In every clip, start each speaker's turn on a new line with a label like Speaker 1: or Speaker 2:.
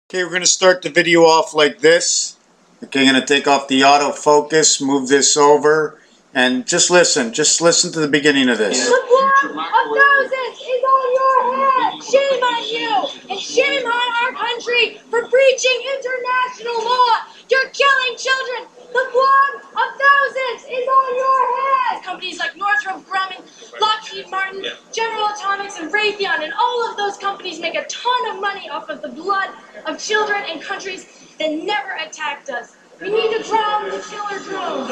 Speaker 1: Okay, we're going to start the video off like this. Okay, I'm going to take off the autofocus, move this over, and just listen to the beginning of this.
Speaker 2: The blood of thousands is on your head. Shame on you, and shame on our country for breaching international law. You're killing children. The blood of thousands is on your head. Companies like Northrop Grumman, Lockheed Martin, General Atomics, and Raytheon, and all of those companies make a ton of money off of the blood of children in countries that never attacked us. We need to drown the killer drones.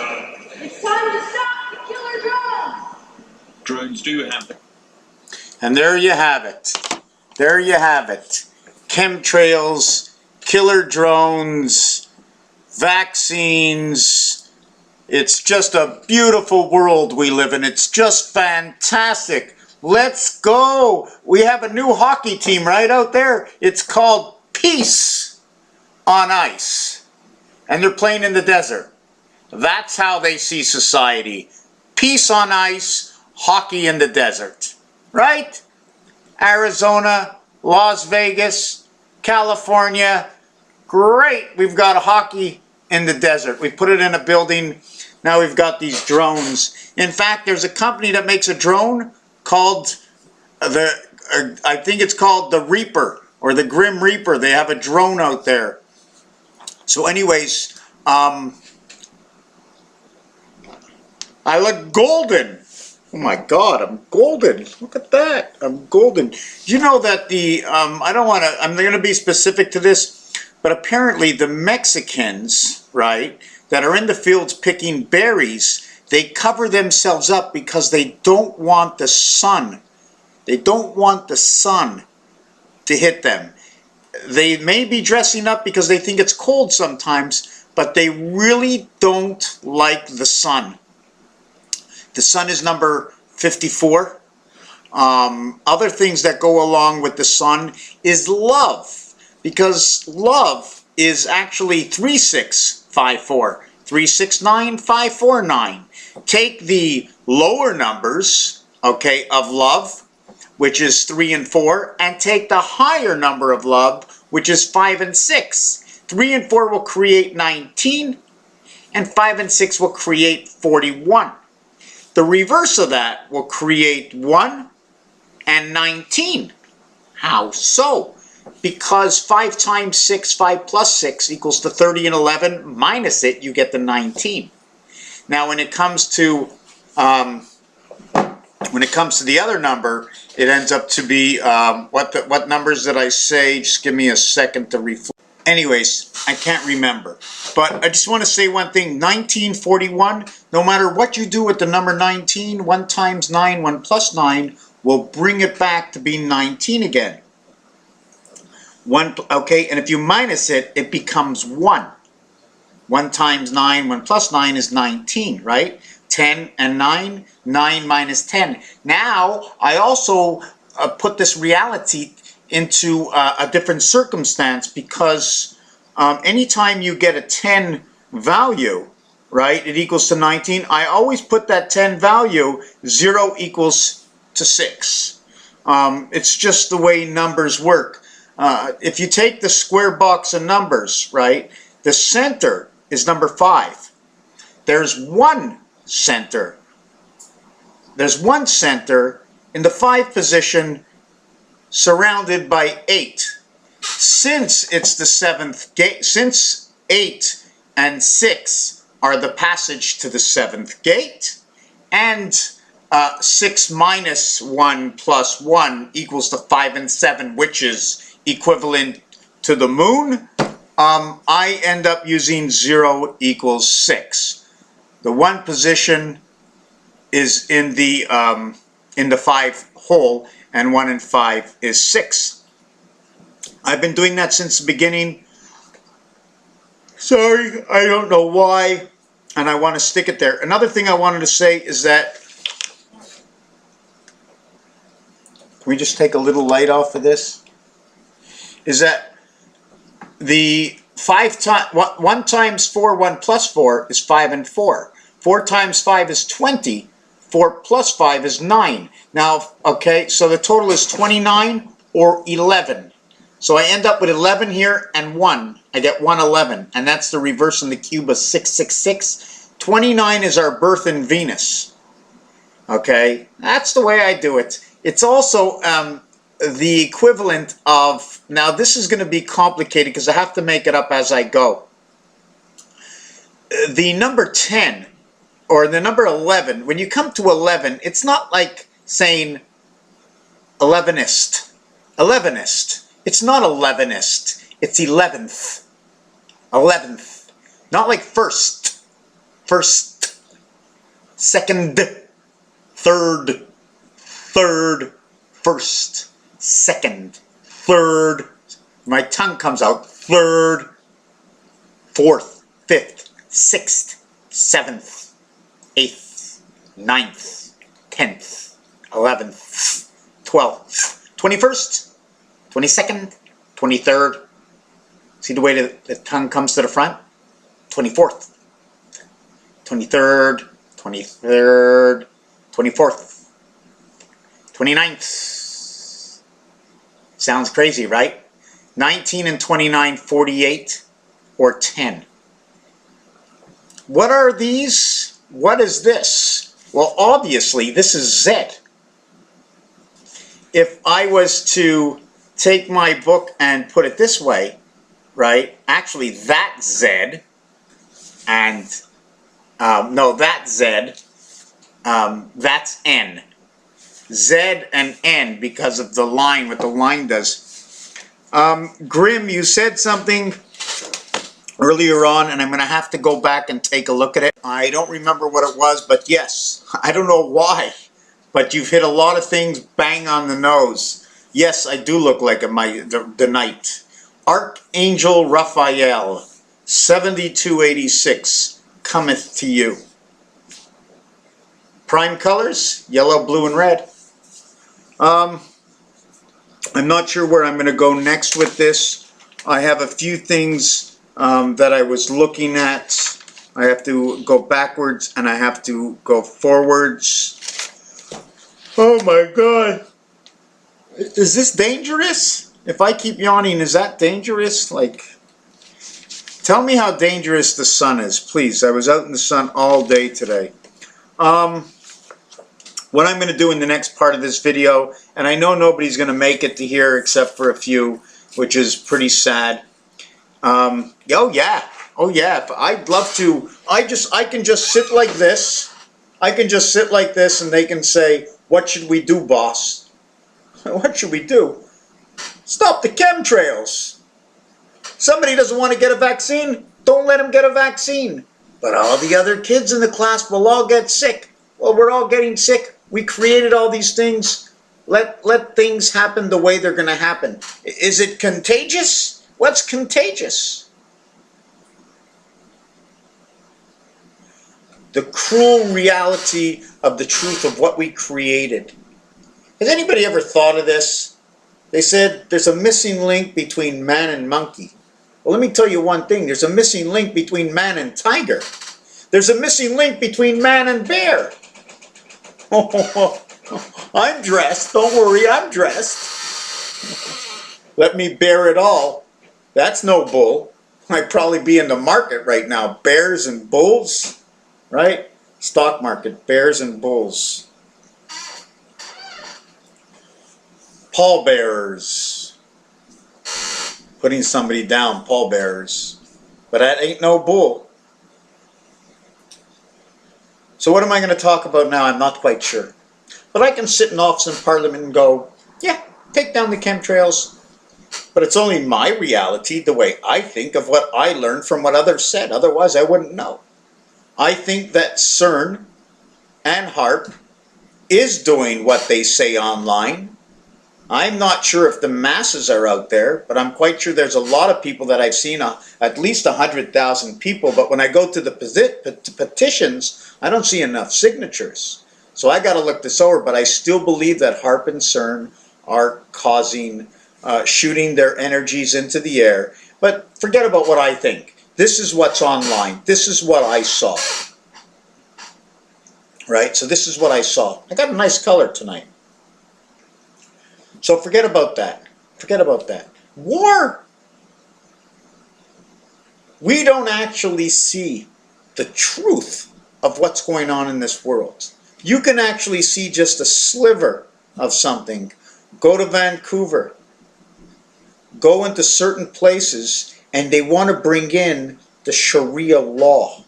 Speaker 2: It's time to stop the killer drones.
Speaker 3: Drones do have them.
Speaker 1: And there you have it. There you have it. Chemtrails, killer drones, vaccines. It's just a beautiful world we live in. It's just fantastic. Let's go. We have a new hockey team right out there. It's called Peace on Ice. And they're playing in the desert. That's how they see society. Peace on ice, hockey in the desert. Right? Arizona, Las Vegas, California. Great. We've got a hockey in the desert. We put it in a building. Now we've got these drones. In fact, there's a company that makes a drone called I think it's called the Reaper or the Grim Reaper. They have a drone out there. So anyways, I look golden. Oh my God, I'm golden. Look at that. I'm golden. You know that I'm going to be specific to this, but apparently the Mexicans, right, that are in the fields picking berries, they cover themselves up because they don't want the sun. They don't want the sun to hit them. They may be dressing up because they think it's cold sometimes, but they really don't like the sun. The sun is number 54. Other things that go along with the sun is love, because love is actually 3654. 369 549. Take the lower numbers, okay, of love, which is 3 and 4, and take the higher number of love, which is 5 and 6. 3 and 4 will create 19, and 5 and 6 will create 41. The reverse of that will create 1 and 19. How so? Because 5 times 6, 5 plus 6 equals to 30 and 11. Minus it, you get the 19. Now when it comes to the other number, it ends up to be, what numbers did I say? Just give me a second to reflect. Anyways, I can't remember. But I just want to say one thing. 1941, no matter what you do with the number 19, 1 times 9, 1 plus 9, will bring it back to be 19 again. Okay, and if you minus it, it becomes 1. 1 times 9, 1 plus 9 is 19, right? 10 and 9, 9 minus 10. Now, I also put this reality into a different circumstance, because anytime you get a 10 value, right, it equals to 19, I always put that 10 value, 0 equals to 6. It's just the way numbers work. If you take the square box of numbers, right, the center is number 5. There's one center. There's one center in the 5 position surrounded by 8. Since it's the 7th gate, since 8 and 6 are the passage to the 7th gate, and 6 minus 1 plus 1 equals to 5 and 7, which is equivalent to the moon, I end up using 0 equals 6. The 1 position is in the 5 hole, and 1 and 5 is 6. I've been doing that since the beginning. Sorry, I don't know why, and I want to stick it there. Another thing I wanted to say is that, can we just take a little light off of this? Is that the 1 times 4, 1 plus 4 is 5 and 4. 4 times 5 is 20. 4 plus 5 is 9. Now, okay, so the total is 29 or 11. So I end up with 11 here and 1. I get 111, and that's the reverse in the cube of 666. 29 is our birth in Venus. Okay, that's the way I do it. It's also the equivalent of, now this is going to be complicated because I have to make it up as I go. The number 10 or the number 11, when you come to 11, it's not like saying 11ist. 11ist. It's not 11ist. It's 11th. 11th. Not like first. First. Second. Third. Third. First. Second. Third. My tongue comes out. Third. Fourth. Fifth. Sixth. Seventh. Eighth. Ninth. 10th. 11th. 12th. 21st. 22nd, 23rd, see the way the tongue comes to the front? 24th, 23rd, 23rd, 24th, 29th. Sounds crazy, right? 19 and 29, 48, or 10. What are these? What is this? Well, obviously, this is Z. If I was to take my book and put it this way, right? Actually, that Z, and no, that Z, that's N. Z and N because of the line, what the line does. Grim, you said something earlier on, and I'm going to have to go back and take a look at it. I don't remember what it was, but yes, I don't know why, but you've hit a lot of things bang on the nose. Yes, I do look like the knight. Archangel Raphael, 7286, cometh to you. Prime colors, yellow, blue, and red. I'm not sure where I'm going to go next with this. I have a few things that I was looking at. I have to go backwards and I have to go forwards. Oh my God. Is this dangerous? If I keep yawning, is that dangerous? Like, tell me how dangerous the sun is, please. I was out in the sun all day today. What I'm going to do in the next part of this video, and I know nobody's going to make it to here except for a few, which is pretty sad. Oh yeah, I'd love to. I can just sit like this. I can just sit like this, and they can say, "What should we do, boss?" What should we do? Stop the chemtrails. Somebody doesn't want to get a vaccine? Don't let them get a vaccine. But all the other kids in the class will all get sick. Well, we're all getting sick. We created all these things. Let things happen the way they're going to happen. Is it contagious? What's contagious? The cruel reality of the truth of what we created. Has anybody ever thought of this? They said there's a missing link between man and monkey. Well, let me tell you one thing. There's a missing link between man and tiger. There's a missing link between man and bear. I'm dressed. Don't worry, I'm dressed. Let me bear it all. That's no bull. I'd probably be in the market right now. Bears and bulls, right? Stock market, bears and bulls. Pallbearers. Putting somebody down, pallbearers. But that ain't no bull. So what am I going to talk about now? I'm not quite sure. But I can sit in office in Parliament and go, yeah, take down the chemtrails. But it's only my reality, the way I think of what I learned from what others said. Otherwise, I wouldn't know. I think that CERN and HARP is doing what they say online. I'm not sure if the masses are out there, but I'm quite sure there's a lot of people that I've seen, at least 100,000 people. But when I go to the petitions, I don't see enough signatures. So I got to look this over, but I still believe that HARP and CERN are causing, shooting their energies into the air. But forget about what I think. This is what's online. This is what I saw. Right? So this is what I saw. I got a nice color tonight. So forget about that. Forget about that. War. We don't actually see the truth of what's going on in this world. You can actually see just a sliver of something. Go to Vancouver. Go into certain places and they want to bring in the Sharia law.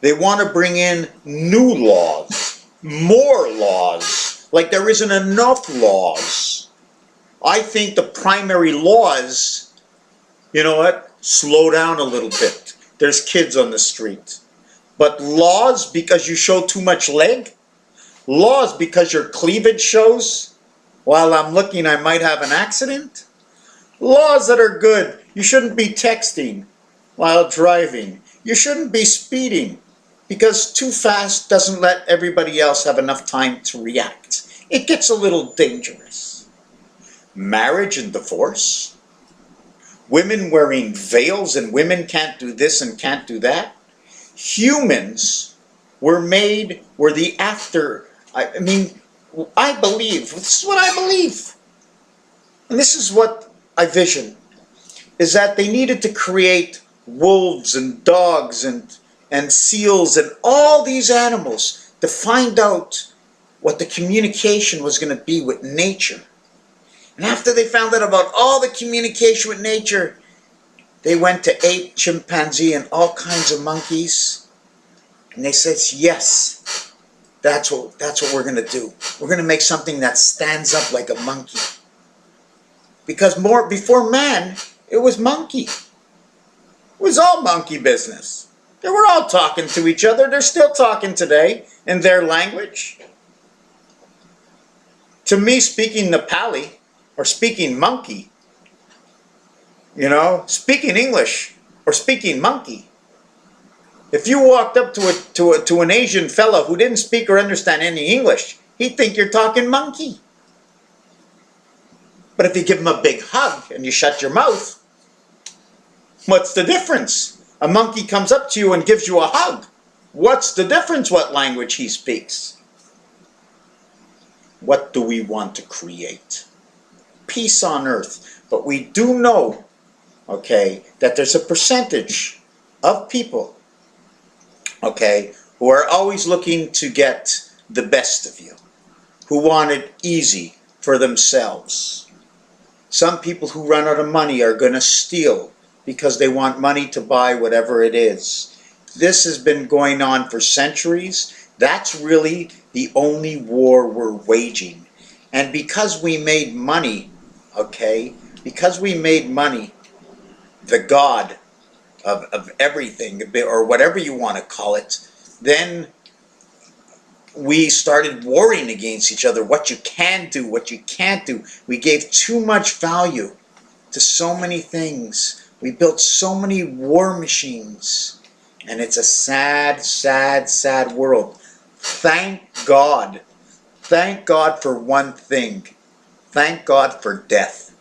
Speaker 1: They want to bring in new laws, more laws, like there isn't enough laws. I think the primary laws, you know what, slow down a little bit. There's kids on the street. But laws because you show too much leg? Laws because your cleavage shows? While I'm looking, I might have an accident? Laws that are good. You shouldn't be texting while driving. You shouldn't be speeding because too fast doesn't let everybody else have enough time to react. It gets a little dangerous. Marriage and divorce. Women wearing veils and women can't do this and can't do that. Humans were the after. I mean, I believe, this is what I believe. And this is what I vision, is that they needed to create wolves and dogs and seals and all these animals to find out what the communication was going to be with nature. And after they found out about all the communication with nature, they went to ape, chimpanzee, and all kinds of monkeys. And they said, yes, that's what we're going to do. We're going to make something that stands up like a monkey. Because before man, it was monkey. It was all monkey business. They were all talking to each other. They're still talking today in their language. To me, speaking Nepali or speaking monkey, you know, speaking English or speaking monkey. If you walked up to an Asian fellow who didn't speak or understand any English, he'd think you're talking monkey. But if you give him a big hug and you shut your mouth, what's the difference? A monkey comes up to you and gives you a hug. What's the difference what language he speaks? What do we want to create? Peace on earth. But we do know, okay, that there's a percentage of people, okay, who are always looking to get the best of you, who want it easy for themselves. Some people who run out of money are going to steal because they want money to buy whatever it is. This has been going on for centuries. That's really the only war we're waging. And because we made money, okay, because we made money, the god of everything, or whatever you want to call it, then we started warring against each other, what you can do, what you can't do. We gave too much value to so many things. We built so many war machines. And it's a sad, sad, sad world. Thank God. Thank God for one thing. Thank God for death.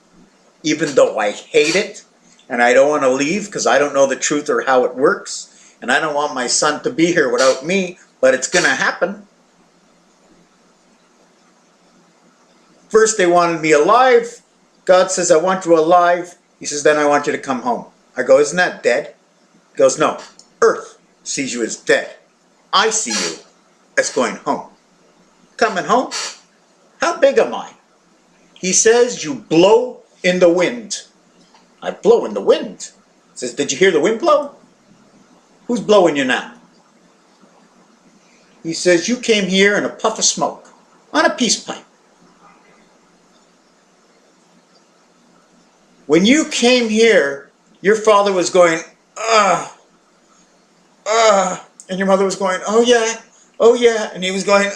Speaker 1: Even though I hate it, and I don't want to leave because I don't know the truth or how it works, and I don't want my son to be here without me, but it's going to happen. First they wanted me alive. God says, I want you alive. He says, then I want you to come home. I go, isn't that dead? He goes, no. Earth sees you as dead. I see you as going home. Coming home? How big am I? He says, you blow in the wind. I blow in the wind. He says, did you hear the wind blow? Who's blowing you now? He says, you came here in a puff of smoke on a peace pipe. When you came here, your father was going, and your mother was going, oh yeah, and he was going,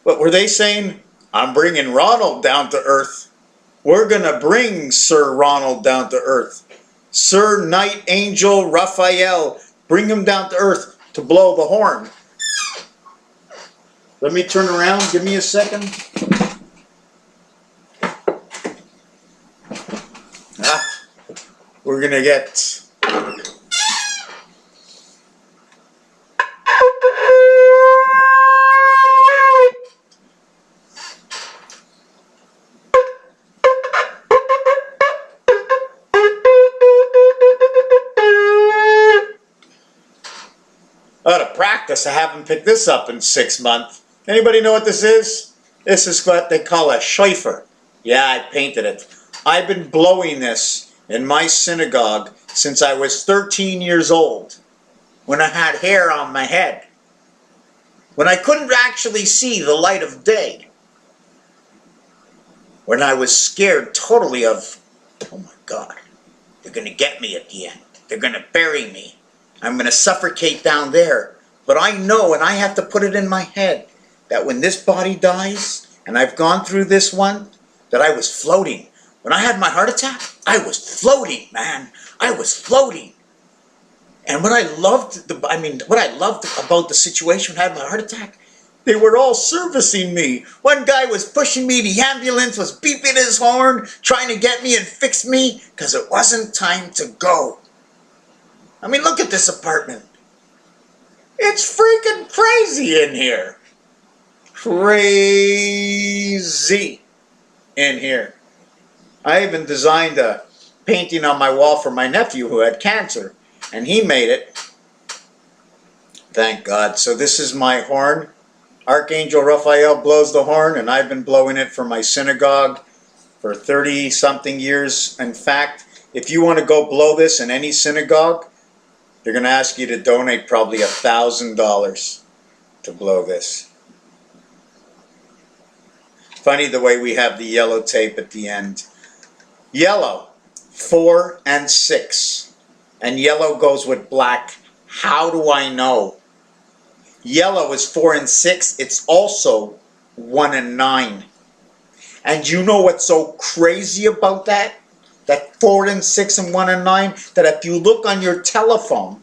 Speaker 1: But were they saying, I'm bringing Ronald down to earth? We're going to bring Sir Ronald down to earth. Sir Knight Angel Raphael, bring him down to earth to blow the horn. Let me turn around, give me a second. We're going to get... Out of practice, I haven't picked this up in 6 months. Anybody know what this is? This is what they call a shofar. Yeah, I painted it. I've been blowing this in my synagogue since I was 13 years old, when I had hair on my head, when I couldn't actually see the light of day, when I was scared totally of, oh my God, they're going to get me at the end. They're going to bury me. I'm going to suffocate down there. But I know, and I have to put it in my head, that when this body dies, and I've gone through this one, that I was floating. When I had my heart attack, I was floating, man. I was floating. And what I loved, what I loved about the situation when I had my heart attack, they were all servicing me. One guy was pushing me, the ambulance was beeping his horn, trying to get me and fix me, because it wasn't time to go. I mean, look at this apartment. It's freaking crazy in here. Crazy in here. I even designed a painting on my wall for my nephew who had cancer, and he made it. Thank God. So this is my horn. Archangel Raphael blows the horn, and I've been blowing it for my synagogue for 30-something years. In fact, if you want to go blow this in any synagogue, they're going to ask you to donate probably $1,000 to blow this. Funny the way we have the yellow tape at the end. Yellow, 4 and 6. And yellow goes with black. How do I know? Yellow is 4 and 6. It's also 1 and 9. And you know what's so crazy about that? That 4 and 6 and 1 and 9? That if you look on your telephone,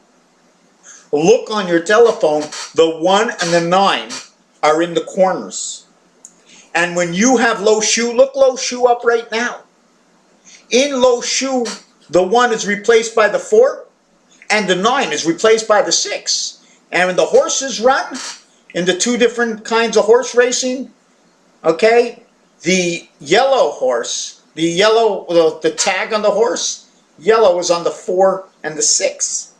Speaker 1: the 1 and the 9 are in the corners. And when you have low shu, look low shu up right now. In low shu, the 1 is replaced by the 4, and the 9 is replaced by the 6. And when the horses run, in the 2 different kinds of horse racing, okay, the yellow horse, the tag on the horse, yellow is on the 4 and the 6.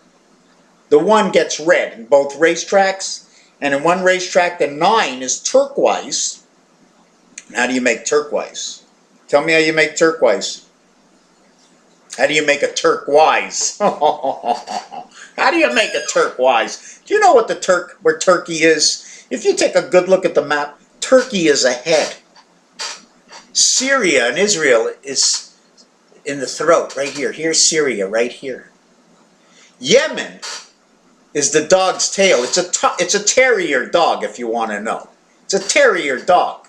Speaker 1: The 1 gets red in both racetracks, and in one racetrack, the 9 is turquoise. And how do you make turquoise? Tell me how you make turquoise. How do you make a turquoise? How do you make a turquoise? Do you know what where Turkey is? If you take a good look at the map, Turkey is ahead. Syria and Israel is in the throat, right here. Here's Syria, right here. Yemen is the dog's tail. It's a terrier dog, if you want to know. It's a terrier dog.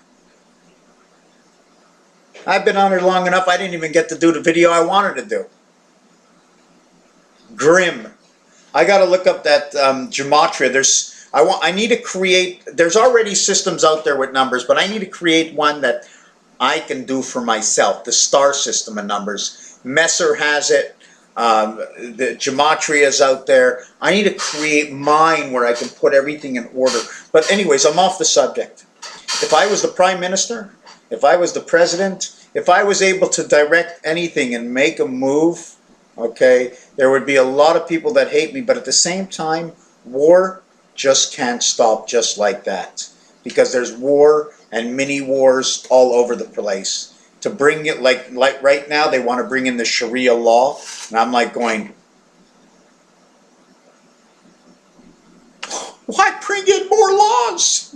Speaker 1: I've been on her long enough, I didn't even get to do the video I wanted to do. Grim. I got to look up that gematria. I need to create, there's already systems out there with numbers, but I need to create one that I can do for myself, the star system of numbers. Messer has it. The gematria is out there. I need to create mine where I can put everything in order. But anyways, I'm off the subject. If I was the Prime Minister, if I was the President, if I was able to direct anything and make a move, okay, there would be a lot of people that hate me, but at the same time, war just can't stop just like that. Because there's war and mini wars all over the place. To bring it, like right now, they want to bring in the Sharia law, and I'm like going, why bring in more laws?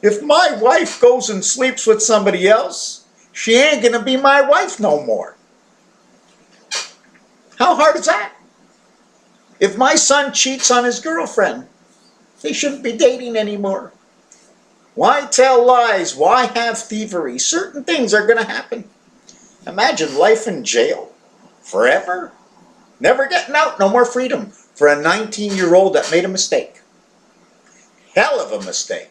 Speaker 1: If my wife goes and sleeps with somebody else, she ain't going to be my wife no more. How hard is that? If my son cheats on his girlfriend, they shouldn't be dating anymore. Why tell lies? Why have thievery? Certain things are going to happen. Imagine life in jail forever. Never getting out, no more freedom for a 19-year-old that made a mistake. Hell of a mistake.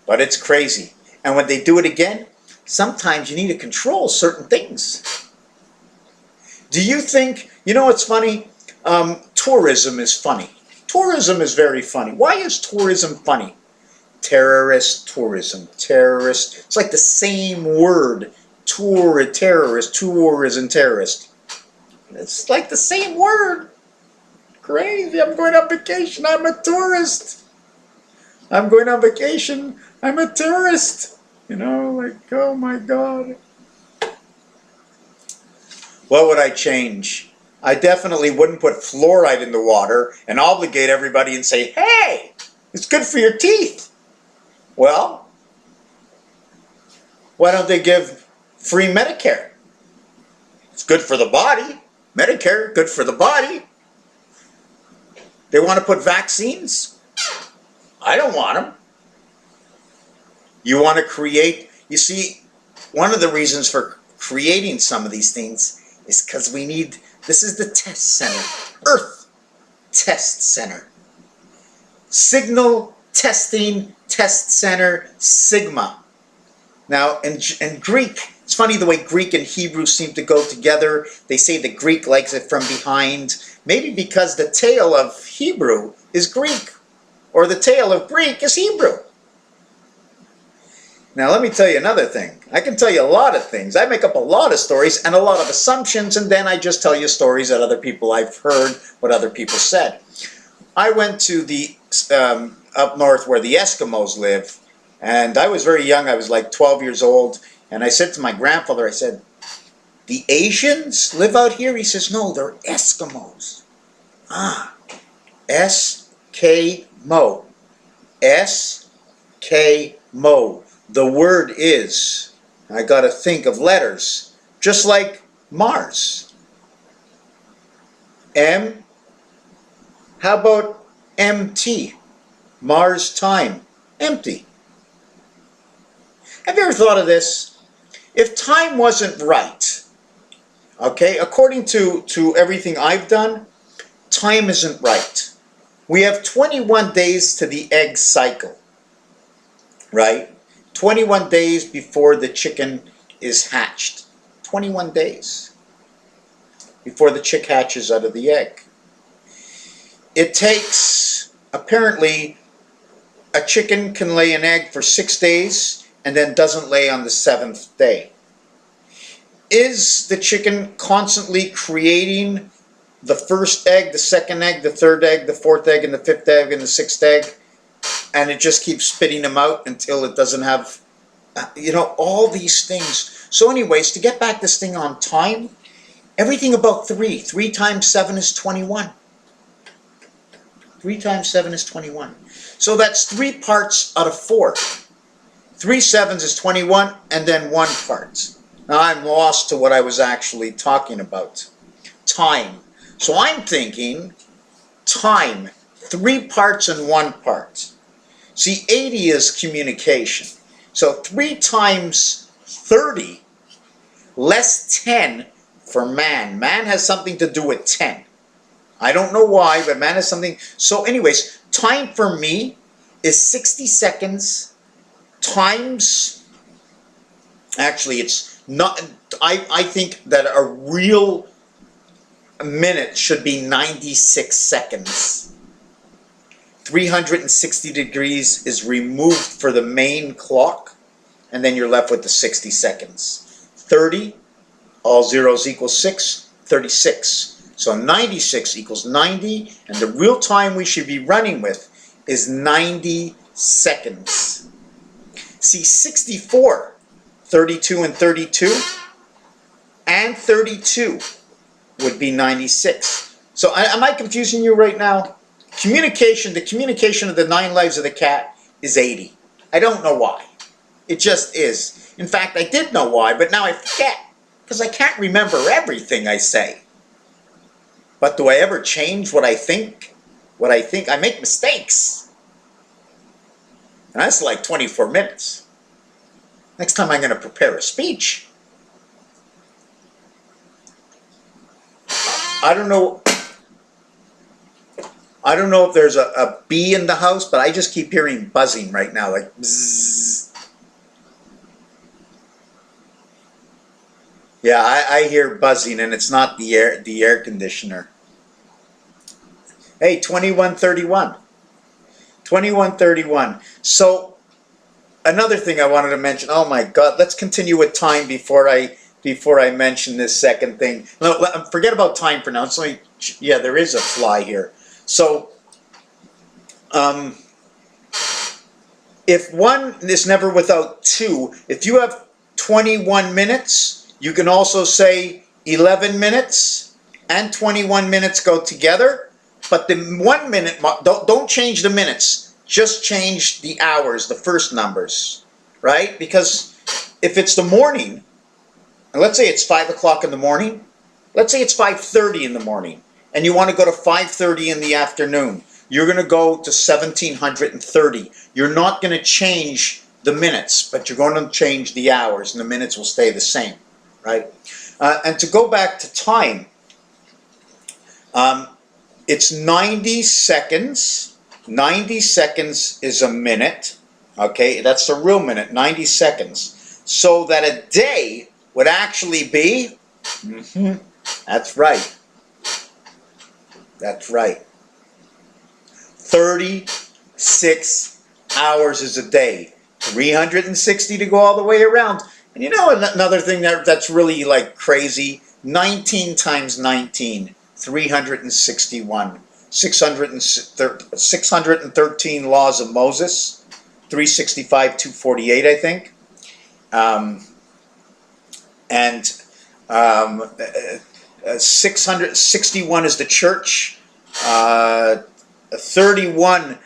Speaker 1: But it's crazy. And when they do it again, sometimes you need to control certain things. Do you think, you know what's funny? Tourism is funny. Tourism is very funny. Why is tourism funny? Terrorist, tourism, terrorist. It's like the same word. Tour, terrorist, tourism, terrorist. It's like the same word. crazy. I'm going on vacation. I'm a tourist. I'm going on vacation. I'm a tourist. You know, like, oh my God. What would I change? I definitely wouldn't put fluoride in the water and obligate everybody and say, hey, it's good for your teeth. Well, why don't they give free Medicare? It's good for the body. Medicare, good for the body. They want to put vaccines? I don't want them. You want to create, you see, one of the reasons for creating some of these things is because we need, this is the test center, Earth Test Center. Signal Testing Test Center, Sigma. Now, in Greek, it's funny the way Greek and Hebrew seem to go together. They say the Greek likes it from behind. Maybe because the tail of Hebrew is Greek, or the tail of Greek is Hebrew. Now, let me tell you another thing. I can tell you a lot of things. I make up a lot of stories and a lot of assumptions, and then I just tell you stories that other people I've heard, what other people said. I went to the up north where the Eskimos live, and I was very young. I was like 12 years old, and I said to my grandfather, I said, the Asians live out here? He says, no, they're Eskimos. Ah, S-K-Mo. S-K-Mo. The word is, I got to think of letters, just like Mars. M, how about MT? Mars time, empty. Have you ever thought of this? If time wasn't right, okay, according to everything I've done, time isn't right. We have 21 days to the egg cycle, right? 21 days before the chicken is hatched. 21 days before the chick hatches out of the egg. It takes, apparently, a chicken can lay an egg for 6 days and then doesn't lay on the 7th day. Is the chicken constantly creating the first egg, the second egg, the third egg, the fourth egg, and the fifth egg, and the sixth egg, and it just keeps spitting them out until it doesn't have, you know, all these things. So anyways, to get back this thing on time, everything about 3. 3 times 7 is 21. 3 times 7 is 21. So that's 3 parts out of 4. 3 sevens is 21, and then 1 part. Now I'm lost to what I was actually talking about. Time. So I'm thinking time. 3 parts and 1 part. See, 80 is communication. So 3 times 30, less 10 for man. Man has something to do with 10. I don't know why, but man has something. So anyways, time for me is 60 seconds times, actually it's not, I think that a real minute should be 96 seconds. 360 degrees is removed for the main clock, and then you're left with the 60 seconds. 30, all zeros equal 6, 36. So 96 equals 90, and the real time we should be running with is 90 seconds. See, 64, 32 and 32, and 32 would be 96. So am I confusing you right now? Communication, the communication of the 9 lives of the cat is 80. I don't know why. It just is. In fact, I did know why, but now I forget, because I can't remember everything I say. But do I ever change what I think? What I think? I make mistakes. And that's like 24 minutes. Next time I'm going to prepare a speech. I don't know if there's a bee in the house, but I just keep hearing buzzing right now, like bzzz. Yeah, I hear buzzing, and it's not the air conditioner. Hey, 2131. 2131. So, another thing I wanted to mention. Oh my God, let's continue with time before I mention this second thing. No, forget about time for now. It's only, yeah, there is a fly here. So, if 1 is never without 2, if you have 21 minutes, you can also say 11 minutes and 21 minutes go together. But the 1 minute, don't change the minutes. Just change the hours, the first numbers, right? Because if it's the morning, and let's say it's 5 o'clock in the morning, let's say it's 5:30 in the morning, and you want to go to 5:30 in the afternoon, you're going to go to 1730. You're not going to change the minutes, but you're going to change the hours, and the minutes will stay the same, right? And to go back to time, it's 90 seconds. 90 seconds is a minute, okay? That's the real minute, 90 seconds. So that a day would actually be, that's right. That's right. 36 hours is a day. 360 to go all the way around. And you know another thing that's really like crazy? 19 times 19, 361. 613 laws of Moses. 365, 248, I think. 661 is the church. 31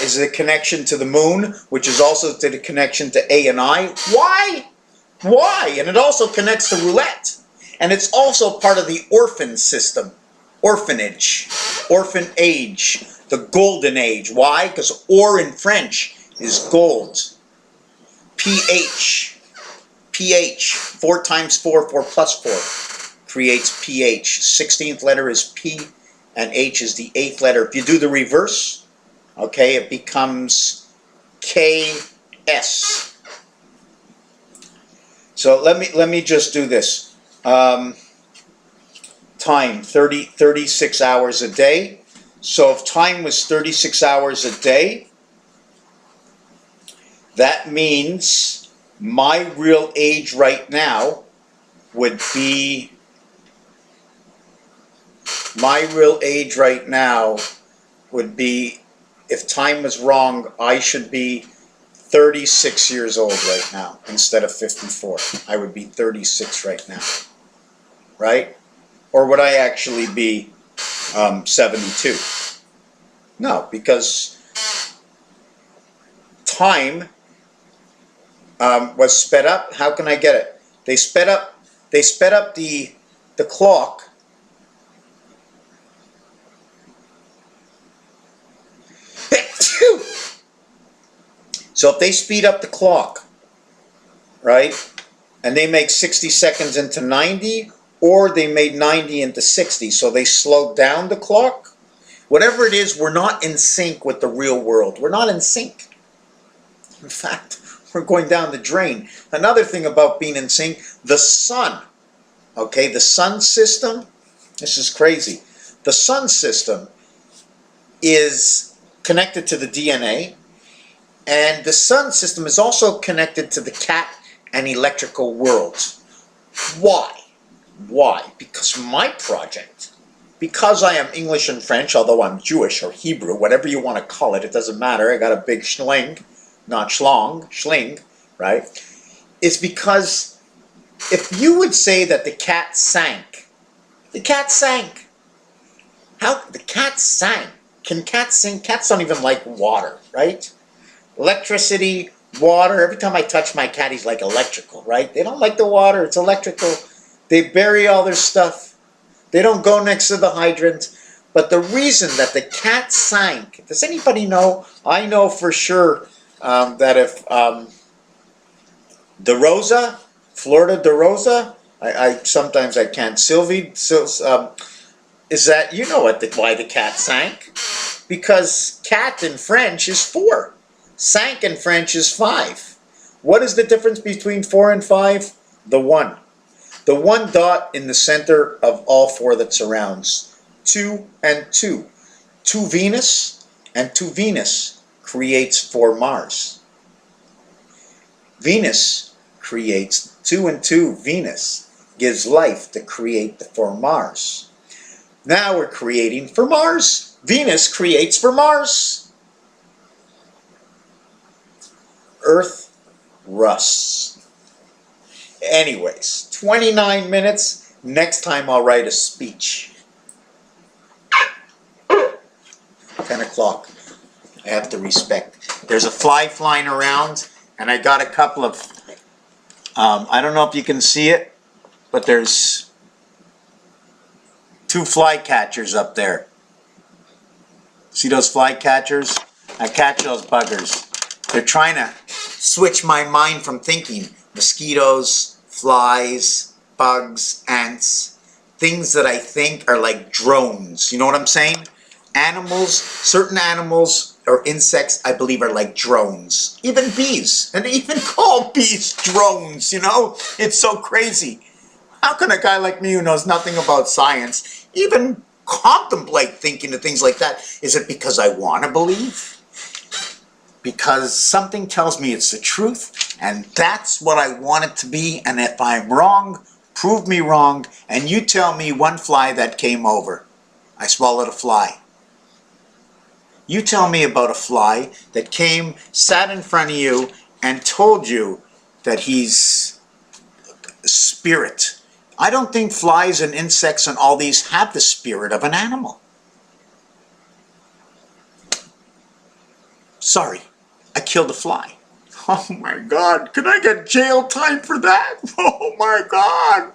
Speaker 1: is the connection to the moon, which is also to the connection to A and I. Why? Why? And it also connects to roulette. And it's also part of the orphan system. Orphanage. Orphan age. The golden age. Why? Because or in French is gold. pH. pH. 4 times 4, 4 plus 4 creates pH. 16th letter is P, and H is the 8th letter. If you do the reverse, okay, it becomes KS. So let me just do this. Time, 36 hours a day. So if time was 36 hours a day, that means my real age right now would be, if time was wrong, I should be 36 years old right now instead of 54. I would be 36 right now, right? Or would I actually be 72? No, because time was sped up. How can I get it? They sped up the clock. So if they speed up the clock, right, and they make 60 seconds into 90, or they made 90 into 60, so they slowed down the clock, whatever it is, we're not in sync with the real world. We're not in sync. In fact, we're going down the drain. Another thing about being in sync, the sun, okay, the sun system, this is crazy. The sun system is connected to the DNA, and the sun system is also connected to the cat and electrical worlds. Why? Why? Because my project, because I am English and French, although I'm Jewish or Hebrew, whatever you want to call it, it doesn't matter. I got a big schling, not schlong, schling, right? It's because if you would say that the cat sank, the cat sank. How? The cat sank. Can cats sink? Cats don't even like water, right? Electricity, water. Every time I touch my cat, he's like electrical, right? They don't like the water. It's electrical. They bury all their stuff. They don't go next to the hydrant. But the reason that the cat sank, does anybody know? I know for sure that if DeRosa, Florida DeRosa, sometimes I can't. Sylvie, is that, you know why the cat sank? Because cat in French is 4. Sank in French is 5. What is the difference between 4 and 5? The 1. The 1 dot in the center of all 4 that surrounds. 2 and 2. 2 Venus and 2 Venus creates 4 Mars. Venus creates 2 and 2 Venus gives life to create the 4 Mars. Now we're creating for Mars. Venus creates for Mars. Earth rusts. Anyways, 29 minutes. Next time I'll write a speech. 10 o'clock. I have to respect. There's a fly flying around, and I got a couple of, I don't know if you can see it, but there's 2 fly catchers up there. See those fly catchers? I catch those buggers. They're trying to switch my mind from thinking mosquitoes, flies, bugs, ants, things that I think are like drones. You know what I'm saying? Animals, certain animals or insects, I believe, are like drones. Even bees. And they even call bees drones, you know? It's so crazy. How can a guy like me who knows nothing about science even contemplate thinking of things like that? Is it because I want to believe? Because something tells me it's the truth, and that's what I want it to be, and if I'm wrong, prove me wrong, and you tell me one fly that came over. I swallowed a fly. You tell me about a fly that came, sat in front of you, and told you that he's a spirit. I don't think flies and insects and all these have the spirit of an animal. Sorry, I killed a fly. Oh my God, can I get jail time for that? Oh my God.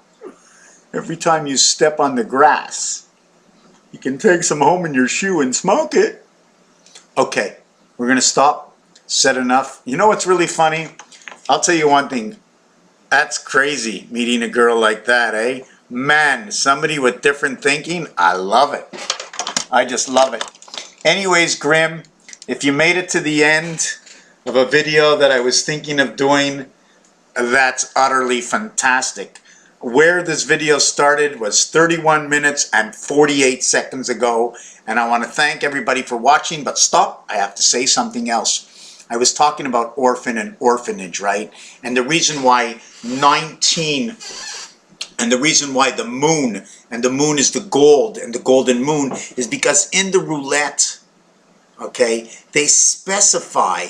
Speaker 1: Every time you step on the grass, you can take some home in your shoe and smoke it. Okay, we're gonna stop. Said enough. You know what's really funny? I'll tell you one thing. That's crazy, meeting a girl like that, eh? Man, somebody with different thinking, I love it. I just love it. Anyways, Grim, if you made it to the end of a video that I was thinking of doing, that's utterly fantastic. Where this video started was 31 minutes and 48 seconds ago, and I want to thank everybody for watching, but stop, I have to say something else. I was talking about orphan and orphanage, right? And the reason why 19, and the reason why the moon, and the moon is the gold, and the golden moon, is because in the roulette, okay, they specify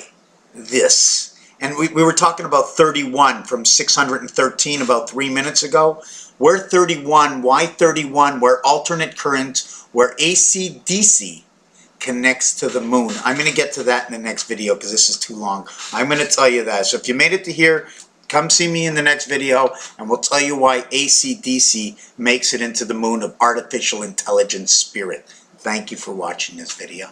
Speaker 1: this. And we were talking about 31 from 613 about 3 minutes ago. Where 31, why 31, where alternate current, where AC/DC connects to the moon. I'm going to get to that in the next video because this is too long. I'm going to tell you that. So if you made it to here, come see me in the next video and we'll tell you why AC/DC makes it into the moon of artificial intelligence spirit. Thank you for watching this video.